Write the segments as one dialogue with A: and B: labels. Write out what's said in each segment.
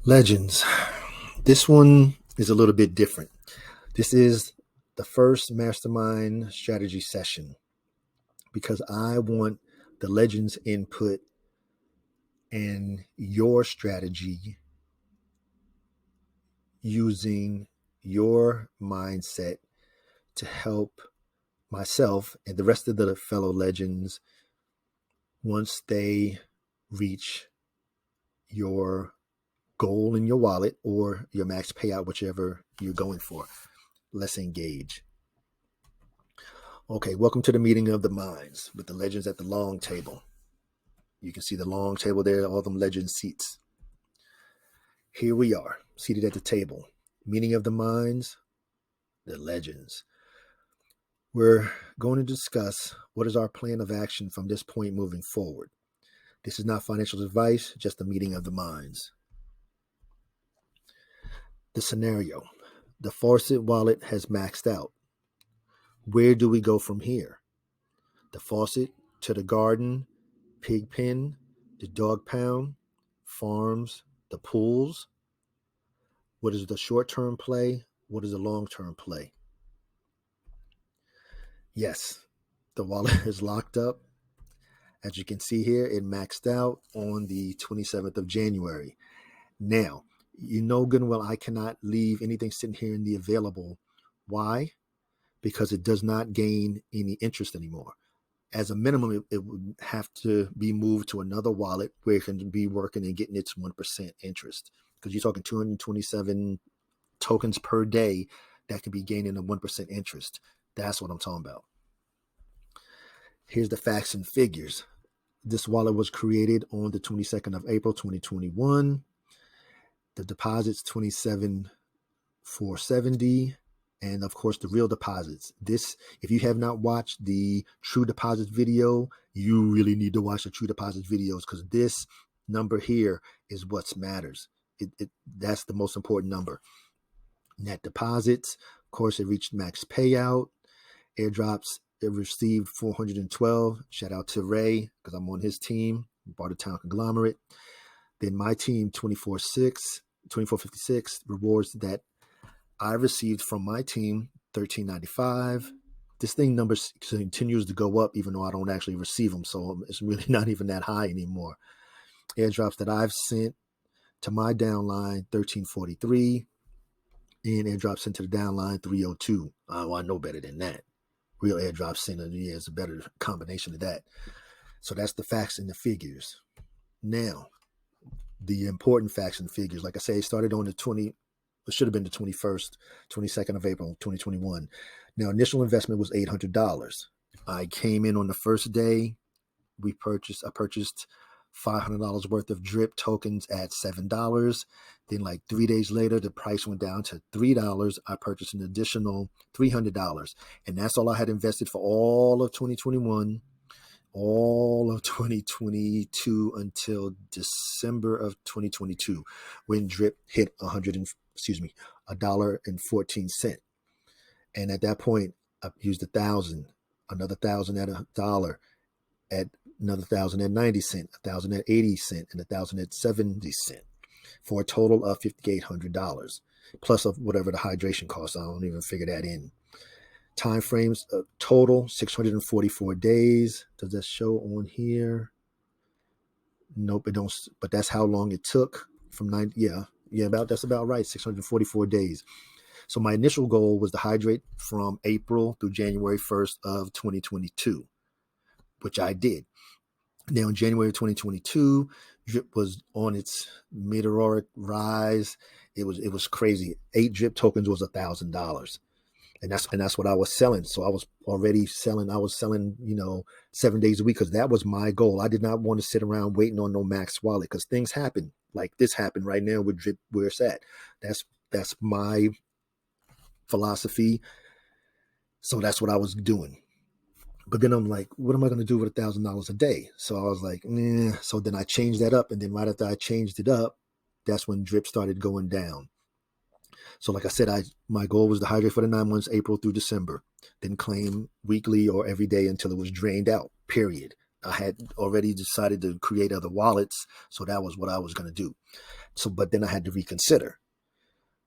A: Legends. This one is a little bit different. This is the first mastermind strategy session because I want the Legends input and your strategy using your mindset to help myself and the rest of the fellow Legends once they reach your goal in your wallet or your max payout, whichever you're going for. Let's engage. Okay, welcome to the meeting of the minds with the Legends at the long table. You can see the long table there, all them legend seats. Here we are, seated at the table. Meeting of the minds, the Legends. We're going to discuss what is our plan of action from this point moving forward. This is not financial advice, just a meeting of the minds. The scenario. The faucet wallet has maxed out. Where do we go from here? The faucet to the garden, pig pen, the dog pound, farms, the pools. What is the short-term play? What is the long-term play? Yes, the wallet is locked up. As you can see here, it maxed out on the 27th of January. Now, you know good and well I cannot leave anything sitting here in the available. Why? Because it does not gain any interest anymore. As a minimum, it would have to be moved to another wallet where it can be working and getting its 1% interest. Because you're talking 227 tokens per day that can be gaining a 1% interest. That's what I'm talking about. Here's the facts and figures. This wallet was created on the 22nd of April, 2021. The deposit's 27,470. And of course, the real deposits. This, if you have not watched the True Deposit video, you really need to watch the True Deposit videos because this number here is what matters. That's the most important number. Net deposits, of course, it reached max payout. Airdrops, it received 412. Shout out to Ray because I'm on his team, Bartertown Conglomerate. Then my team, 2456 rewards that I received from my team, $13.95. This thing number continues to go up even though I don't actually receive them, so it's really not even that high anymore. Airdrops that I've sent to my downline, $13.43, and airdrops sent to the downline, $3.02. I know better than that. Real airdrops sent is a better combination of that. So that's the facts and the figures. Now, the important facts and figures, like I say, it started on it should have been the 22nd of April, 2021. Now, initial investment was $800. I came in on the first day. I purchased $500 worth of drip tokens at $7. Then like 3 days later, the price went down to $3. I purchased an additional $300. And that's all I had invested for all of 2021, all of 2022 until December of 2022 when drip hit $1.14. And at that point, I used 1,000, another 1,000 at $1, at another 1,000 at 90 cents, 1,000 at 80 cents, and 1,000 at 70 cents, for a total of $5,800, plus of whatever the hydration costs. I don't even figure that in. Time frames total 644 days. Does that show on here? Nope, it don't. But that's how long it took from 90. Yeah, that's about right. 644 days. So my initial goal was to hydrate from April through January 1st of 2022, which I did. Now in January 2022, drip was on its meteoric rise. It was crazy. 8 drip tokens was $1,000. And that's what I was selling. So I was already selling. I was selling, 7 days a week because that was my goal. I did not want to sit around waiting on no max wallet because things happen. Like this happened right now with drip where it's at. That's my philosophy. So that's what I was doing. But then I'm like, what am I going to do with $1,000 a day? So I was like, nah. So then I changed that up. And then right after I changed it up, that's when drip started going down. So like I said, my goal was to hydrate for the 9 months, April through December, then claim weekly or every day until it was drained out, period. I had already decided to create other wallets, so that was what I was going to do. So, but then I had to reconsider.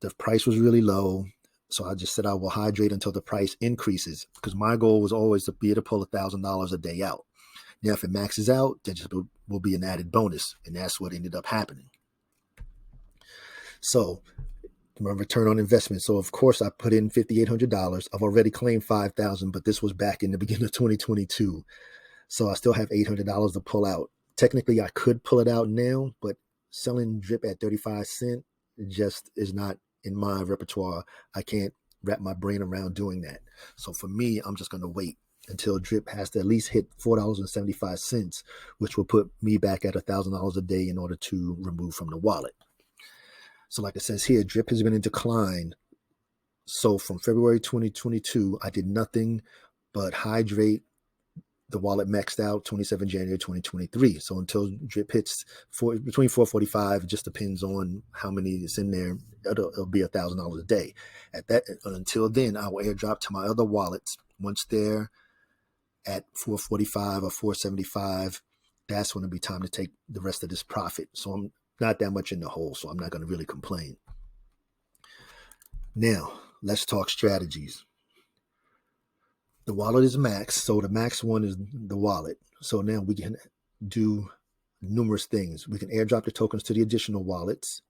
A: The price was really low, so I just said I will hydrate until the price increases, because my goal was always to be able to pull $1,000 a day out. Now, if it maxes out, then just will be an added bonus, and that's what ended up happening. So my return on investment. So of course I put in $5,800. I've already claimed $5,000, but this was back in the beginning of 2022. So I still have $800 to pull out. Technically, I could pull it out now, but selling drip at 35 cents just is not in my repertoire. I can't wrap my brain around doing that. So for me, I'm just going to wait until drip has to at least hit $4.75, which will put me back at $1,000 a day in order to remove from the wallet. So like it says here, drip has been in decline. So from February 2022, I did nothing but hydrate. The wallet maxed out 27 January 2023. So until drip hits between 445, it just depends on how many is in there. It'll be $1,000 a day. Until then, I will airdrop to my other wallets. Once they're at 445 or 475, that's when it'll be time to take the rest of this profit. So I'm not that much in the hole, so I'm not going to really complain. Now, let's talk strategies. The wallet is max, so the max one is the wallet. So now we can do numerous things. We can airdrop the tokens to the additional wallets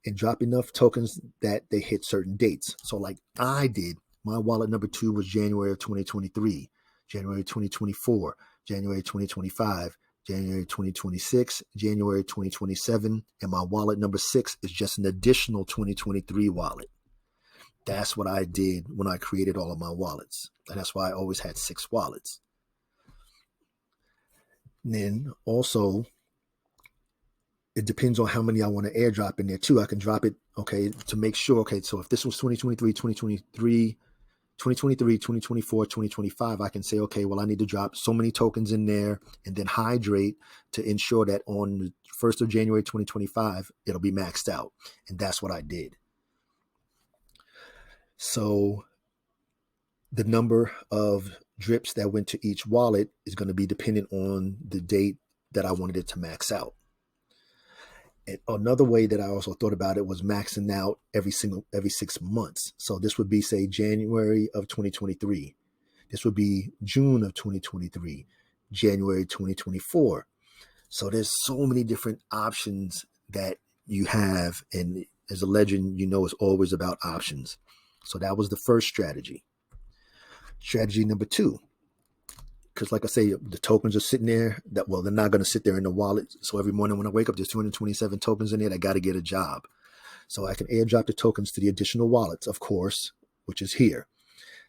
A: and drop enough tokens that they hit certain dates. So like I did, my wallet number 2 was January of 2023, January 2024, January 2025, January 2026, January 2027, and my wallet number 6 is just an additional 2023 wallet. That's what I did when I created all of my wallets. And that's why I always had 6 wallets. And then also, it depends on how many I want to airdrop in there too. I can drop it, okay, to make sure, okay, so if this was 2023, 2024, 2025, I can say, okay, well, I need to drop so many tokens in there and then hydrate to ensure that on the 1st of January, 2025, it'll be maxed out. And that's what I did. So the number of drips that went to each wallet is going to be dependent on the date that I wanted it to max out. And another way that I also thought about it was maxing out every 6 months. So this would be, say, January of 2023. This would be June of 2023, January 2024. So there's so many different options that you have. And as a legend, you know, it's always about options. So that was the first strategy. Strategy number 2, because like I say, the tokens are sitting there they're not going to sit there in the wallet. So every morning when I wake up, there's 227 tokens in there. I got to get a job. So I can airdrop the tokens to the additional wallets, of course, which is here.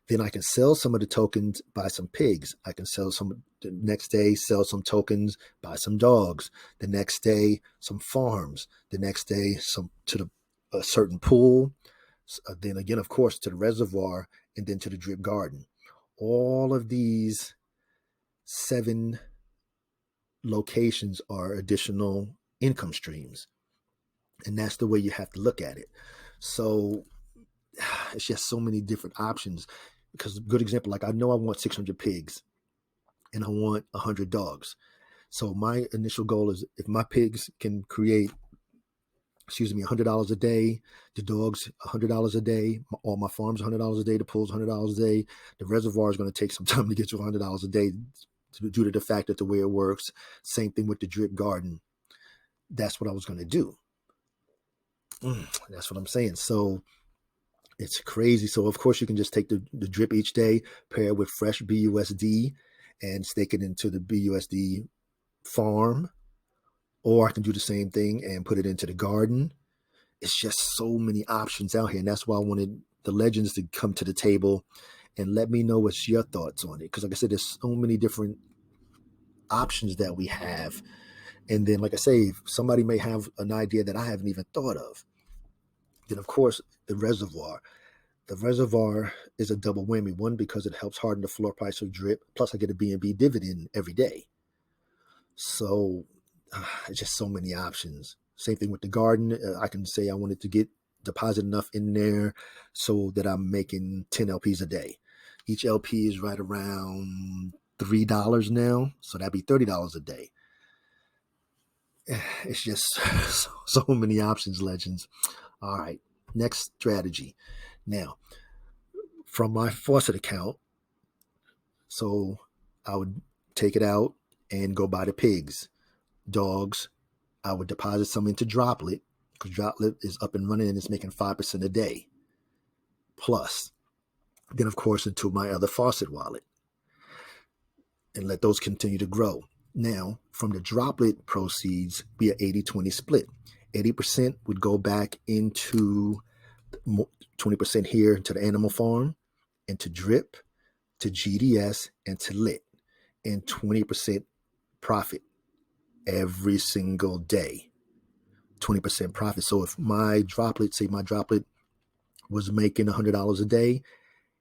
A: Then I can sell some of the tokens, buy some pigs. I can sell some the next day, sell some tokens, buy some dogs. The next day, some farms. The next day, some to a certain pool. Then again, of course, to the reservoir, and then to the drip garden. All of these 7 locations are additional income streams. And that's the way you have to look at it. So it's just so many different options. Because a good example, like I know I want 600 pigs and I want 100 dogs. So my initial goal is if my pigs can create, $100 a day, the dogs $100 a day, all my farms $100 a day, the pools $100 a day. The reservoir is going to take some time to get to $100 a day due to the fact that the way it works. Same thing with the drip garden. That's what I was going to do. That's what I'm saying. So it's crazy. So of course you can just take the drip each day, pair it with fresh BUSD and stake it into the BUSD farm. Or I can do the same thing and put it into the garden. It's just so many options out here. And that's why I wanted the legends to come to the table and let me know what's your thoughts on it. Because like I said, there's so many different options that we have. And then, like I say, somebody may have an idea that I haven't even thought of. Then, of course, the reservoir. The reservoir is a double whammy. One, because it helps harden the floor price of drip. Plus, I get a BNB dividend every day. So it's just so many options. Same thing with the garden. I can say I wanted to get deposit enough in there so that I'm making 10 LPs a day. Each LP is right around $3 now, so that'd be $30 a day. It's just so many options, legends. All right, next strategy. Now, from my faucet account, so I would take it out and go buy the pigs, dogs. I would deposit some into Droplet, because Droplet is up and running and it's making 5% a day. Plus, then of course into my other faucet wallet, and let those continue to grow. Now, from the Droplet proceeds, be an 80-20 split. 80% would go back into 20% here to the animal farm, and to Drip, to GDS, and to Lit, and 20% profit every single day. 20% profit. So if my Droplet, say my Droplet was making $100 a day,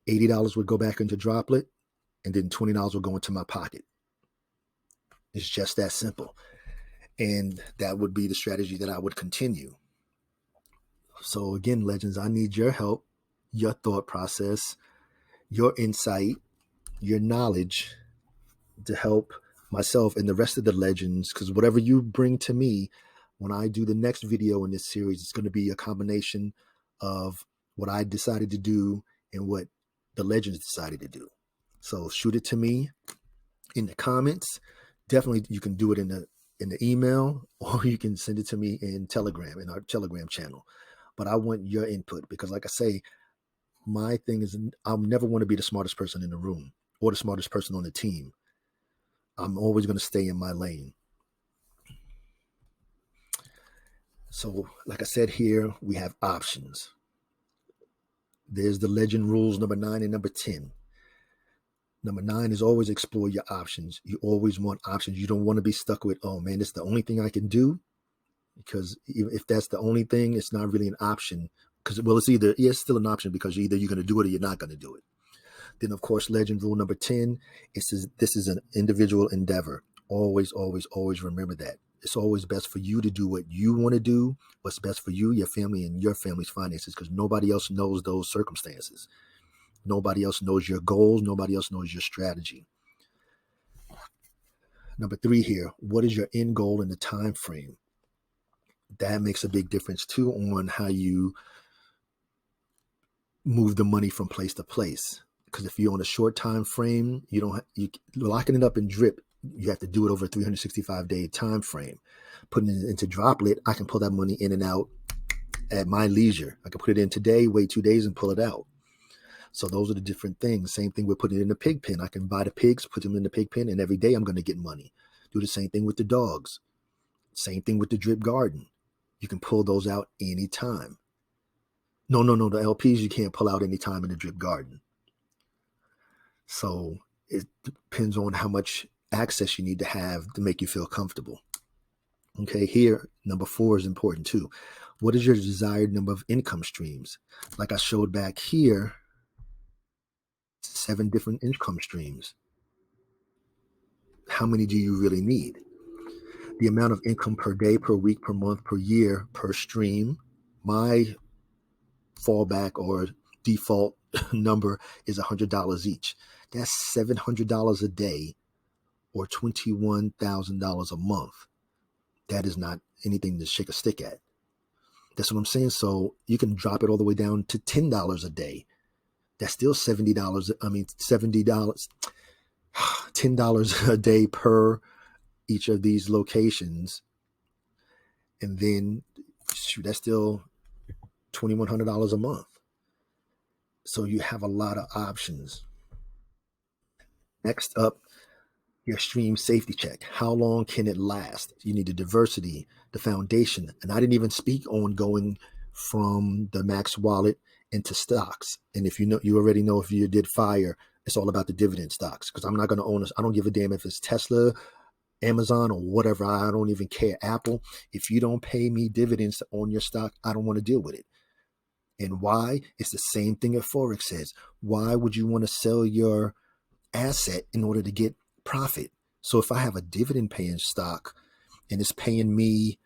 A: $80 would go back into Droplet, and then $20 would go into my pocket. It's just that simple. And that would be the strategy that I would continue. So again, legends, I need your help, your thought process, your insight, your knowledge to help myself and the rest of the legends, because whatever you bring to me when I do the next video in this series, it's going to be a combination of what I decided to do and what the legends decided to do. So shoot it to me in the comments. Definitely you can do it in the email, or you can send it to me in Telegram, in our Telegram channel. But I want your input, because like I say, my thing is I'll never want to be the smartest person in the room or the smartest person on the team. I'm always going to stay in my lane. So like I said, here we have options. There's the legend rules number 9 and number 10. Number 9 is always explore your options. You always want options. You don't want to be stuck with, oh man, it's the only thing I can do. Because if that's the only thing, it's not really an option. Because, well, it's still an option, because either you're going to do it or you're not going to do it. Then, of course, legend rule number 10, it says this is an individual endeavor. Always, always, always remember that. It's always best for you to do what you want to do, what's best for you, your family, and your family's finances, because nobody else knows those circumstances. Nobody else knows your goals. Nobody else knows your strategy. Number 3 here, what is your end goal in the time frame? That makes a big difference too on how you move the money from place to place. Because if you're on a short time frame, you locking it up in Drip, you have to do it over a 365-day time frame. Putting it into Droplet, I can pull that money in and out at my leisure. I can put it in today, wait 2 days, and pull it out. So those are the different things. Same thing with putting it in the pig pen. I can buy the pigs, put them in the pig pen, and every day I'm going to get money. Do the same thing with the dogs. Same thing with the Drip garden. You can pull those out anytime. No. The LPs you can't pull out anytime in the Drip garden. So it depends on how much access you need to have to make you feel comfortable. Okay, here, number 4 is important too. What is your desired number of income streams? Like I showed back here, 7 different income streams. How many do you really need? The amount of income per day, per week, per month, per year, per stream. My fallback or default number is $100 each. That's $700 a day, or $21,000 a month. That is not anything to shake a stick at. That's what I'm saying. So you can drop it all the way down to $10 a day. That's still $70. $70, $10 a day per each of these locations. And then shoot, that's still $2,100 a month. So you have a lot of options. Next up, your stream safety check. How long can it last? You need the diversity, the foundation. And I didn't even speak on going from the Max wallet into stocks. And if you already know, if you did FIRE, it's all about the dividend stocks, because I'm not going to own this. I don't give a damn if it's Tesla, Amazon, or whatever. I don't even care. Apple, if you don't pay me dividends to own your stock, I don't want to deal with it. And why? It's the same thing that Forex says. Why would you want to sell your asset in order to get profit? So if I have a dividend paying stock and it's paying me,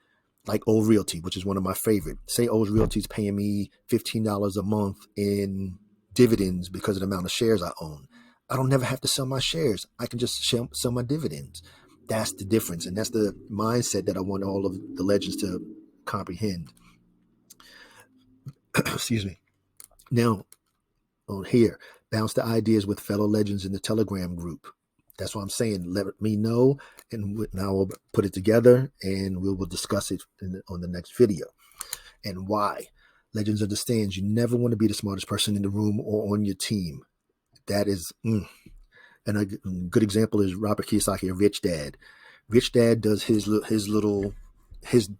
A: like Old Realty, which is one of my favorite. Say Old Realty is paying me $15 a month in dividends because of the amount of shares I own. I don't never have to sell my shares. I can just sell my dividends. That's the difference. And that's the mindset that I want all of the legends to comprehend. Excuse me. Now, on here, bounce the ideas with fellow legends in the Telegram group. That's what I'm saying. Let me know, and now we'll put it together, and we will discuss it on the next video. And why? Legends understands you never want to be the smartest person in the room or on your team. That is, and a good example is Robert Kiyosaki, a Rich Dad. Rich Dad does his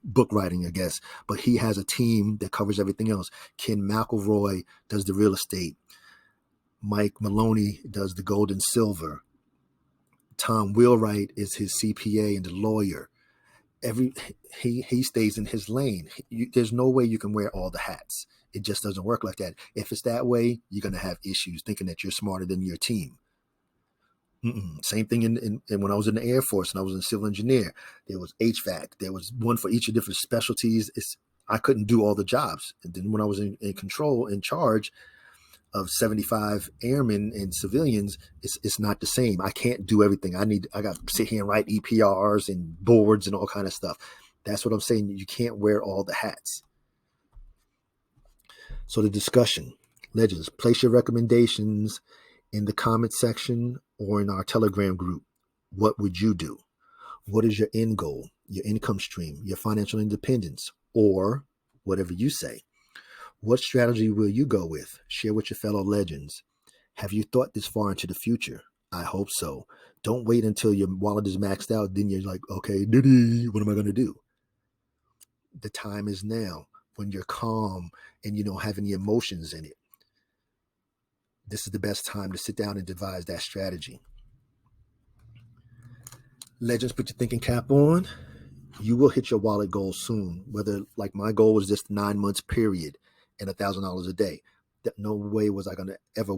A: book writing, I guess, but he has a team that covers everything else. Ken McElroy does the real estate. Mike Maloney does the gold and silver. Tom Wheelwright is his CPA and the lawyer. He stays in his lane. There's no way you can wear all the hats. It just doesn't work like that. If it's that way, you're going to have issues thinking that you're smarter than your team. Same thing in when I was in the Air Force and I was a civil engineer. There was HVAC. There was one for each of different specialties. I couldn't do all the jobs. And then when I was in control, in charge of 75 airmen and civilians, it's not the same. I can't do everything. I got to sit here and write EPRs and boards and all kind of stuff. That's what I'm saying. You can't wear all the hats. So the discussion, legends, place your recommendations in the comment section or in our Telegram group. What would you do? What is your end goal, your income stream, your financial independence, or whatever you say? What strategy will you go with? Share with your fellow legends. Have you thought this far into the future? I hope so. Don't wait until your wallet is maxed out. Then you're like, okay, what am I going to do? The time is now when you're calm and you don't have any emotions in it. This is the best time to sit down and devise that strategy. Legends, put your thinking cap on. You will hit your wallet goal soon. Whether, like my goal was just 9 months period and $1,000 a day. No way was I going to ever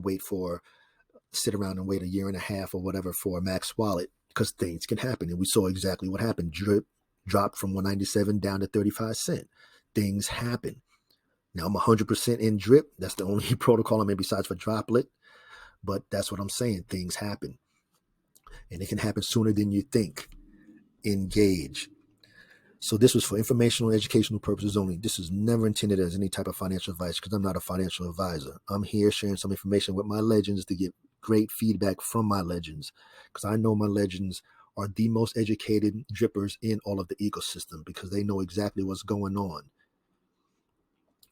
A: sit around and wait a year and a half or whatever for a max wallet, because things can happen. And we saw exactly what happened. Drip dropped from 197 down to 35 cents. Things happen. Now I'm 100% in drip. That's the only protocol I'm in besides for droplet. But that's what I'm saying. Things happen. And it can happen sooner than you think. Engage. So this was for informational and educational purposes only. This is never intended as any type of financial advice, because I'm not a financial advisor. I'm here sharing some information with my legends to get great feedback from my legends, because I know my legends are the most educated drippers in all of the ecosystem, because they know exactly what's going on.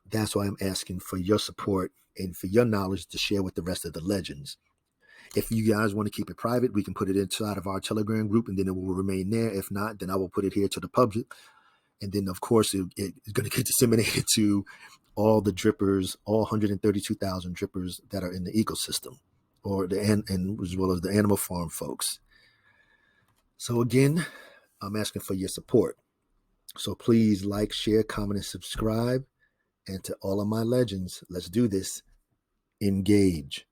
A: That's why I'm asking for your support and for your knowledge to share with the rest of the legends. If you guys want to keep it private, we can put it inside of our Telegram group, and then it will remain there. If not, then I will put it here to the public. And then, of course, it's going to get disseminated to all the drippers, all 132,000 drippers that are in the ecosystem, and as well as the animal farm folks. So again, I'm asking for your support. So please like, share, comment, and subscribe. And to all of my legends, let's do this. Engage.